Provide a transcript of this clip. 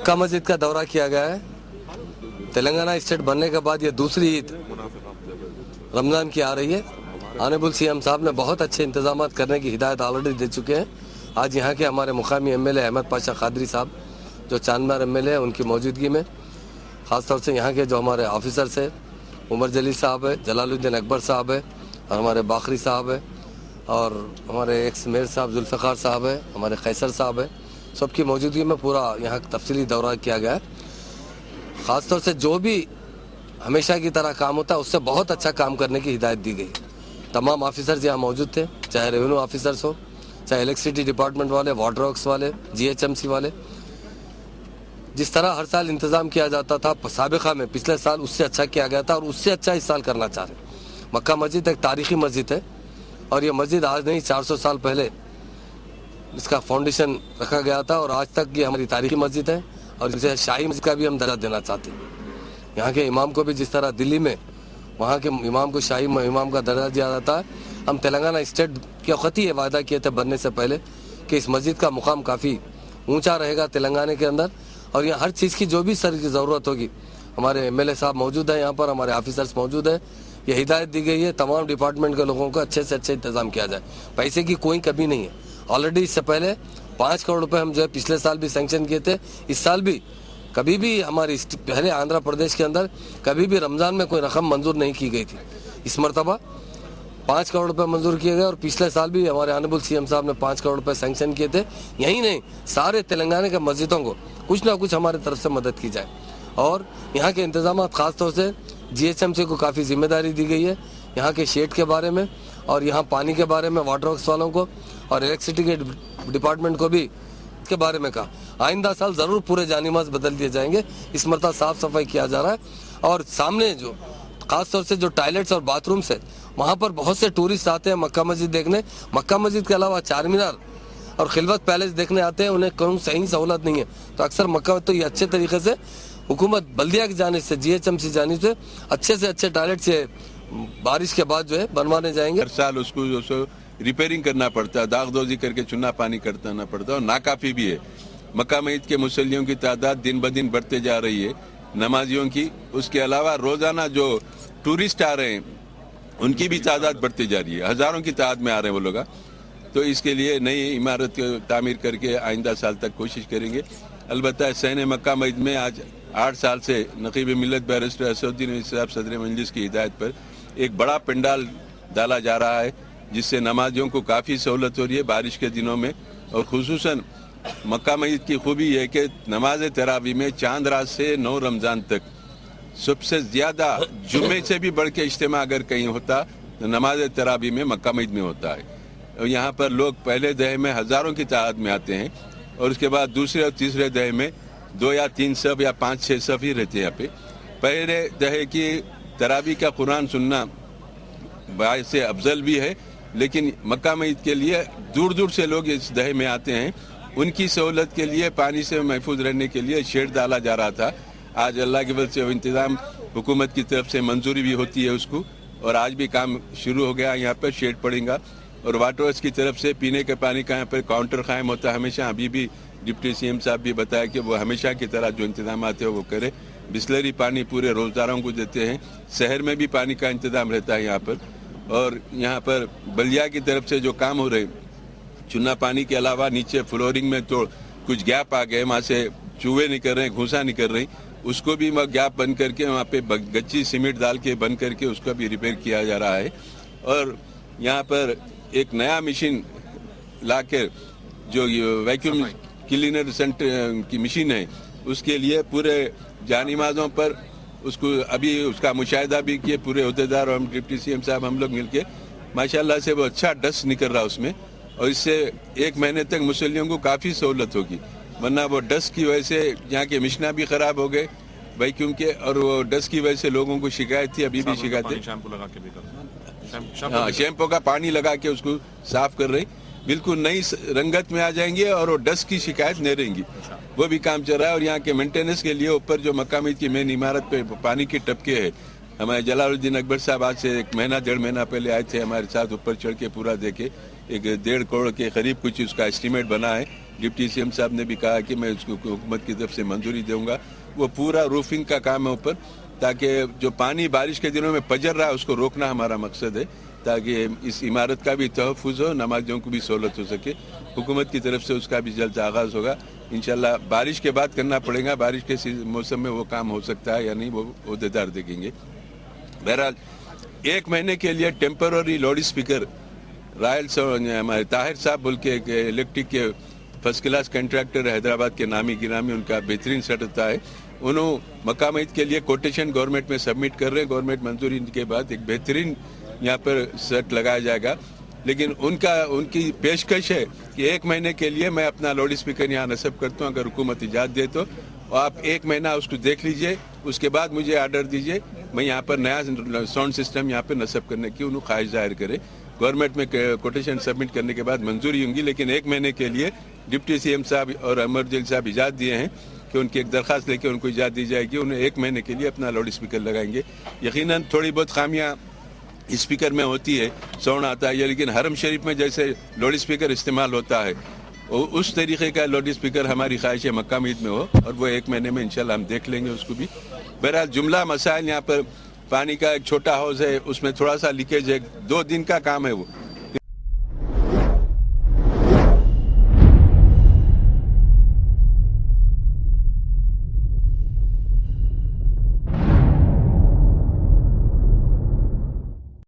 मक्का मस्जिद का दौरा किया गया है। तेलंगाना स्टेट बनने के बाद ये दूसरी ईद रमज़ान की आ रही है। ऑनरेबल सीएम साहब ने बहुत अच्छे इंतजाम करने की हिदायत ऑलरेडी दे चुके हैं। आज यहाँ के हमारे मुकामी एमएलए अहमद पाशा क्वाद्री साहब जो चांदमार एमएलए हैं, उनकी मौजूदगी में ख़ासतौर से यहाँ के जो हमारे ऑफिसर्स हैं, उमर जलील साहब है, जलालुद्दीन अकबर साहब है, और हमारे बाखरी साहब है, और हमारे एक्स मेयर साहब जुल्फ़िकार साहब है, हमारे कैसर साहब है, सबकी मौजूदगी में पूरा यहाँ तफसीली दौरा किया गया है। ख़ासतौर से जो भी हमेशा की तरह काम होता है उससे बहुत अच्छा काम करने की हिदायत दी गई। तमाम ऑफिसर्स यहाँ मौजूद थे, चाहे रेवेन्यू ऑफिसर्स हो, चाहे इलेक्ट्रिसिटी डिपार्टमेंट वाले, वाटर वर्क्स वाले, जीएचएमसी वाले। जिस तरह हर साल इंतज़ाम किया जाता था साबिक़ा में, पिछले साल उससे अच्छा किया गया था और उससे अच्छा इस साल करना चाह रहे। मक्का मस्जिद एक तारीख़ी मस्जिद है और ये मस्जिद आज नहीं 400 साल पहले इसका फाउंडेशन रखा गया था और आज तक ये हमारी तारीख़ी मस्जिद है और इसे शाही मस्जिद का भी हम दर्जा देना चाहते हैं। यहाँ के इमाम को भी जिस तरह दिल्ली में वहाँ के इमाम को शाही इमाम का दर्जा दिया जाता है, हम तेलंगाना स्टेट के वक़्त ही ये वादा किए थे बनने से पहले कि इस मस्जिद का मुकाम काफ़ी ऊंचा रहेगा तेलंगाना के अंदर। और यहाँ हर चीज़ की जो भी सर की ज़रूरत होगी, हमारे एमएलए साहब मौजूद हैं यहाँ पर, हमारे ऑफिसर्स मौजूद हैं। ये हिदायत दी गई है तमाम डिपार्टमेंट के लोगों को अच्छे से अच्छे इंतज़ाम किया जाए। पैसे की कोई कमी नहीं है। ऑलरेडी इससे पहले 5 करोड़ रुपए हम जो है पिछले साल भी सैंक्शन किए थे। इस साल भी कभी भी हमारी पहले आंध्र प्रदेश के अंदर कभी भी रमज़ान में कोई रकम मंजूर नहीं की गई थी। इस मरतबा 5 करोड़ रुपए मंजूर किए गए और पिछले साल भी हमारे ऑनरेबल सीएम साहब ने 5 करोड़ रुपए सैंक्शन किए थे। यही नहीं, सारे तेलंगाना के मस्जिदों को कुछ ना कुछ हमारे तरफ से मदद की जाए। और यहाँ के इंतजाम ख़ास तौर से जीएचएमसी को काफ़ी जिम्मेदारी दी गई है यहाँ के शेड के बारे में और यहाँ पानी के बारे में वाटर वर्क्स वालों को और इलेक्ट्रिसिटी के डिपार्टमेंट को भी के बारे में कहा। आइंदा साल ज़रूर पूरे जानिमाज बदल दिए जाएंगे। इस मरतबा साफ़ सफाई किया जा रहा है और सामने जो ख़ास तौर से जो टॉयलेट्स और बाथरूम्स है वहाँ पर बहुत से टूरिस्ट आते हैं मक्का मस्जिद देखने। मक्का मस्जिद के अलावा चार मीनार और खिलवत पैलेस देखने आते हैं, उन्हें कोई सही सहूलत नहीं है। तो अक्सर मक्का तो ये अच्छे तरीके से हुकूमत बल्दिया की जानिब से, जीएचएमसी जानिब से अच्छे टॉयलेट से बारिश के बाद जो है बनवाने जाएंगे। हर साल उसको रिपेयरिंग करना पड़ता है, दागदोजी करके चुना पानी करना पड़ता है और नाकाफी भी है। मक्का मस्जिद के मुसल्लियों की तादाद दिन ब दिन बढ़ते जा रही है, नमाजियों की। उसके अलावा रोज़ाना जो टूरिस्ट आ रहे हैं उनकी भी तादाद बढ़ती जा रही है, हज़ारों की तादाद में आ रहे हैं वो लोग। तो इसके लिए नई इमारत तामीर करके आइंदा साल तक कोशिश करेंगे। अलबत्ता सैन मक्का मस्जिद में आज 8 साल से नकीब मिल्लत बैरिस्टर असदुद्दीन साहब सदर मजलिस की हिदायत पर एक बड़ा पंडाल डाला जा रहा है, जिससे नमाजियों को काफ़ी सहूलत हो रही है बारिश के दिनों में। और खुसूसन मक्का मस्जिद की खूबी है कि नमाज तरावी में चांद रात से 9 रमज़ान तक सबसे ज़्यादा जुम्मे से भी बढ़ के इज्तिमा अगर कहीं होता तो नमाज तरावी में मक्का मस्जिद में होता है। और यहाँ पर लोग पहले दहे में हज़ारों की तादाद में आते हैं और उसके बाद दूसरे और तीसरे दहे में 2 या 3 सफ़ या 5-6 सफ़ ही रहते हैं। यहाँ पे पहले दहे की तरावी का कुरान सुनना बायस से अफजल भी है, लेकिन मक्का मस्जिद के लिए दूर दूर से लोग इस दहे में आते हैं। उनकी सहूलत के लिए पानी से महफूज रहने के लिए शेड डाला जा रहा था। आज अल्लाह की वजह से इंतज़ाम हुकूमत की तरफ से मंजूरी भी होती है उसको, और आज भी काम शुरू हो गया। यहाँ पर शेड पड़ेगा और वाटर वर्क्स की तरफ से पीने के पानी का यहाँ पर काउंटर कायम होता है हमेशा। अभी भी डिप्टी सीएम साहब भी बताया कि वो हमेशा की तरह जो इंतजाम है वो करे। बिस्लरी पानी पूरे रोज़दारों को देते हैं। शहर में भी पानी का इंतज़ाम रहता है यहाँ पर। और यहाँ पर बलिया की तरफ से जो काम हो रहे, चुना पानी के अलावा नीचे फ्लोरिंग में तो कुछ गैप आ गए, वहाँ से चूहे निकल रहे हैं, घूसा निकल रही, उसको भी वह गैप बंद करके वहाँ पे गच्ची सीमेंट डाल के बंद करके उसका भी रिपेयर किया जा रहा है। और यहाँ पर एक नया मशीन ला के जो वैक्यूम क्लीनर सेंटर की मशीन है उसके लिए पूरे जानिमाज़ों पर उसको अभी उसका मुशाहिदा भी किए पूरे अहदेदार और हम डिप्टी सीएम साहब हम लोग मिलके। माशाल्लाह से वो अच्छा डस्ट निकल रहा उसमें और इससे 1 महीने तक मुसल्लियों को काफ़ी सहूलत होगी। वरना वो डस्ट की वजह से यहाँ के मिशना भी ख़राब हो गए वैक्यूम के, और वो डस्ट की वजह से लोगों को शिकायत थी, अभी भी शिकायत है। हाँ, शैम्पू का पानी लगा के उसको साफ कर रही, बिल्कुल नई रंगत में आ जाएंगे और वो डस्ट की शिकायत नहीं रहेंगी। वो भी काम चल रहा है। और यहाँ के मेंटेनेंस के लिए ऊपर जो मक्का मस्जिद की मेन इमारत पे पानी के टपके है, हमारे जलालुद्दीन अकबर साहब आज से 1 महीना 1.5 महीना पहले आए थे हमारे साथ, ऊपर चढ़ के पूरा देखे। 1.5 करोड़ के करीब कुछ उसका एस्टीमेट बना है। डिप्टी सीएम साहब ने भी कहा कि मैं उसको हुकूमत की तरफ से मंजूरी दूंगा। वो पूरा रूफिंग का काम है ऊपर, ताकि जो पानी बारिश के दिनों में पजर रहा है उसको रोकना हमारा मकसद है, ताकि इस इमारत का भी तहफ़्फ़ुज़ हो, नमाजियों को भी सहूलत हो सके। हुकूमत की तरफ से उसका भी जल्द आगाज़ होगा इंशाल्लाह। बारिश के बाद करना पड़ेगा, बारिश के मौसम में वो काम हो सकता है या नहीं, वो अहदेदार देखेंगे। बहरहाल 1 महीने के लिए टेम्पररी लाउड स्पीकर रायल हमारे ताहिर साहब बोल के एक इलेक्ट्रिक के फर्स्ट क्लास कंट्रैक्टर हैदराबाद के नामी गिरामी, उनका बेहतरीन सेट होता है। उन्होंने मक्का मस्जिद के लिए कोटेशन गवर्नमेंट में सबमिट कर रहे हैं। गवर्नमेंट मंजूरी के बाद एक बेहतरीन यहाँ पर सेट लगाया जाएगा। लेकिन उनकी पेशकश है कि 1 महीने के लिए मैं अपना लाउड स्पीकर यहाँ नस्ब करता हूँ, अगर हुकूमत इजाज़त दे तो। और आप 1 महीना उसको देख लीजिए, उसके बाद मुझे आर्डर दीजिए, मैं यहाँ पर नया साउंड सिस्टम यहाँ पर नस्ब करने की उन्होंने ख्वाहिश जाहिर करे। गवर्नमेंट में कोटेशन सबमिट करने के बाद मंजूरी होंगी, लेकिन 1 महीने के लिए डिप्टी सीएम साहब और अहमद साहब इजाज़त दिए हैं कि उनकी एक दरख्वास्त लेके उनको इजाज़त दी जाएगी। उन्हें 1 महीने के लिए अपना लाउड स्पीकर लगाएंगे। यकीनन थोड़ी बहुत खामियाँ स्पीकर में होती है, साउंड आता है, लेकिन हरम शरीफ में जैसे लाउड स्पीकर इस्तेमाल होता है उस तरीके का लाउड स्पीकर हमारी ख्वाहिश है मक्का मस्जिद में हो, और वो 1 महीने में इंशाल्लाह हम देख लेंगे उसको भी। बहरहाल जुमला मसाइल, यहाँ पर पानी का एक छोटा हाउस है, उसमें थोड़ा सा लीकेज है, 2 दिन का काम है वो।